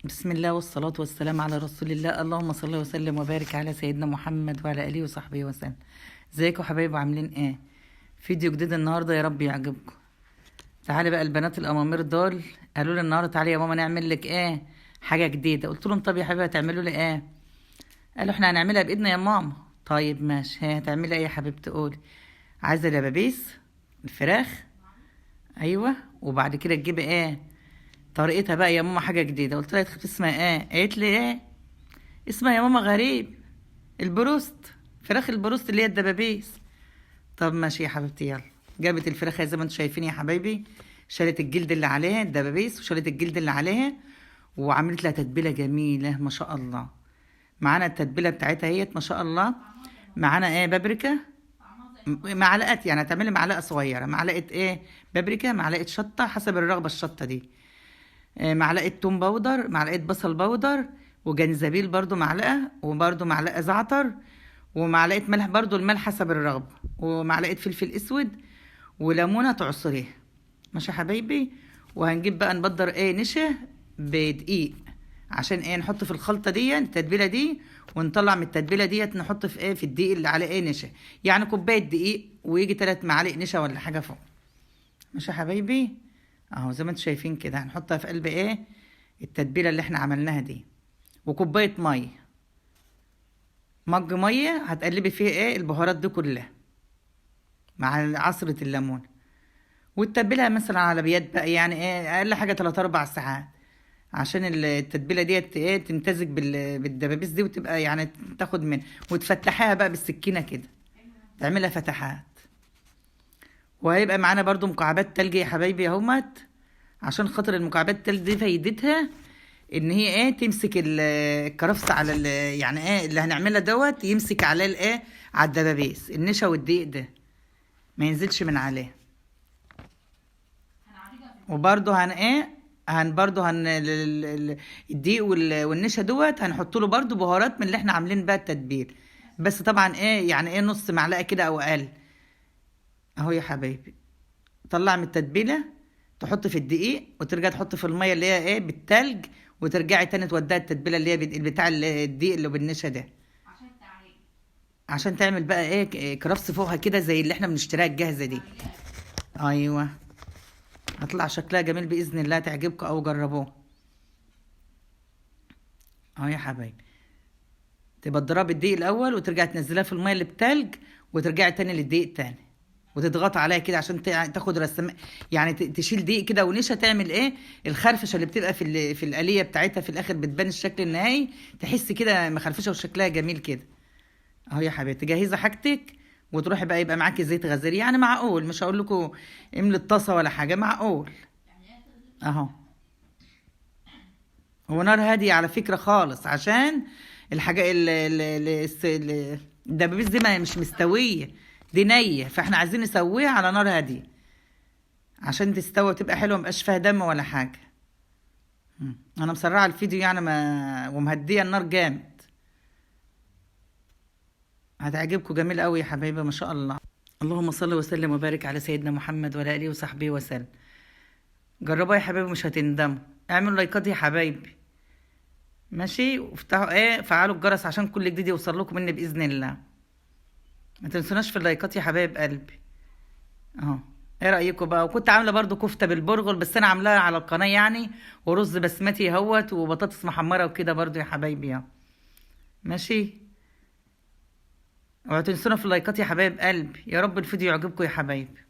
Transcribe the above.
بسم الله والصلاة والسلام على رسول الله. اللهم صل وسلم وبارك على سيدنا محمد وعلى آله وصحبه وسلم. ازيكم حبايبي عاملين ايه؟ فيديو جديد النهارده، يا رب يعجبكم. تعالي بقى البنات الامامير دول قالوا لي النهارده تعالي يا ماما نعمل لك ايه حاجة جديدة. قلت لهم طب يا حبيبي هتعملوا لي ايه؟ قالوا احنا هنعملها بايدنا يا ماما. طيب ماشي، هي هتعملي ايه يا حبيبتي؟ قولي. عايزة دبابيس الفراخ؟ ايوه. وبعد كده تجيبي ايه طريقتها بقى يا ماما؟ حاجة جديدة. قلت لها اسمها ايه؟ قالت لي ايه اسمها يا ماما؟ غريب. البروست، فراخ البروست اللي هي الدبابيس. طب ماشي يا حبيبتي، يلا. جابت الفراخ زي ما انتم شايفين يا حبايبي، شالت الجلد اللي عليها الدبابيس وشالت الجلد اللي عليها، وعملت لها تتبيله جميله ما شاء الله. معانا التتبيله بتاعتها ما شاء الله. معانا ايه؟ بابريكا. معلقات، يعني هتعملي معلقه صغيره، معلقه ايه؟ بابريكا، معلقه شطه حسب الرغبه الشطه دي. معلقه توم باودر، معلقه بصل باودر، وجنزبيل برضو معلقه، وبرضو معلقه زعتر، ومعلقه ملح، برضو الملح حسب الرغبه، ومعلقه فلفل اسود، وليمونه تعصريها. ماشي يا حبايبي. وهنجيب بقى نبدر نشا بدقيق، عشان نحط في الخلطه دي التتبيله دي، ونطلع من التتبيله ديت نحط في في الدقيق اللي عليه نشا. يعني كوبايه دقيق ويجي 3 معالق نشا ولا حاجه فوق. ماشي يا حبايبي. اهو زي ما انتم شايفين كده هنحطها في قلب التتبيله اللي احنا عملناها دي. وكوبايه ميه، مج ميه هتقلبي فيه البهارات دي كلها مع عصرة الليمون. وتتبلها مثلا على بيد بقى، يعني اقل حاجه 3 4 ساعات، عشان التتبيله ديت تمتزج بالدبابيس دي، وتبقى يعني تاخد من، وتفتحيها بقى بالسكينه كده، تعملها فتحات. وهيبقى معانا برضو مكعبات تلج يا حبايبي اهوت، عشان خاطر المكعبات التلج دي فايدتها ان هي تمسك الكرفس على يعني اللي هنعملها دوت يمسك عليه على الدبابيس النشا والدقيق ده، ما ينزلش من عليه. وبرضه هن برضه الدقيق والنشا دوت هنحط له برضه بهارات من اللي احنا عاملين بقى التتبيل، بس طبعا يعني نص معلقه كده او اقل. اهو يا حبايبي، طلع من التتبيله، تحط في الدقيق وترجع تحط في الميه اللي هي بالتلج، وترجعي تاني توديها التتبيله اللي هي بتاع الدقيق اللي بالنشا ده، عشان تعمل بقى كرفس فوقها كده زي اللي احنا بنشتريها الجاهزه دي. ايوه، هطلع شكلها جميل باذن الله، تعجبكم او جربوه. اهو يا حبايبي، تبقى تضربي الدقيق الاول وترجعي تنزليها في الميه اللي بتلج، وترجعي تاني للدقيق تاني، وتضغط عليها كده عشان تاخد رسم، يعني تشيل دقيق كده ونشا، تعمل الخرفشه اللي بتبقى في الآلية بتاعتها في الاخر، بتبان الشكل النهائي، تحس كده مخرفشه وشكلها جميل كده. اهو يا حبيبتي، تجهزي حاجتك وتروحي بقى، يبقى معاكي زيت غزير، يعني معقول، مش هقول لكم املي الطاسه ولا حاجه، معقول. اهو. هو نار هاديه على فكره خالص، عشان الحاجه الدبابيس دي ما مش مستويه، دي نيه، فاحنا عايزين نسويها على نار هاديه عشان تستوي وتبقى حلوه، مبقاش فيها دم ولا حاجه. انا مسرعه الفيديو يعني، ما ومهديه النار جامد. هتعجبكم جميل قوي يا حبايبي ما شاء الله. اللهم صل وسلم وبارك على سيدنا محمد وعلى اله وصحبه وسلم. جربوا يا حبايبي مش هتندموا. اعملوا لايكات يا حبايبي، ماشي، وافتحوا فعلوا الجرس عشان كل جديد يوصل لكم مني باذن الله. ما تنسوناش في اللايكات يا حبايب قلبي. اهو. ايه رايكم بقى؟ وكنت عامله برضو كفته بالبرغل، بس انا عاملاها على القناه يعني، ورز بسمتي اهوت، وبطاطس محمره وكده برضو يا حبايبي اهو. ماشي. وما تنسونا في اللايكات يا حبايب قلبي. يا رب الفيديو يعجبكم يا حبايبي.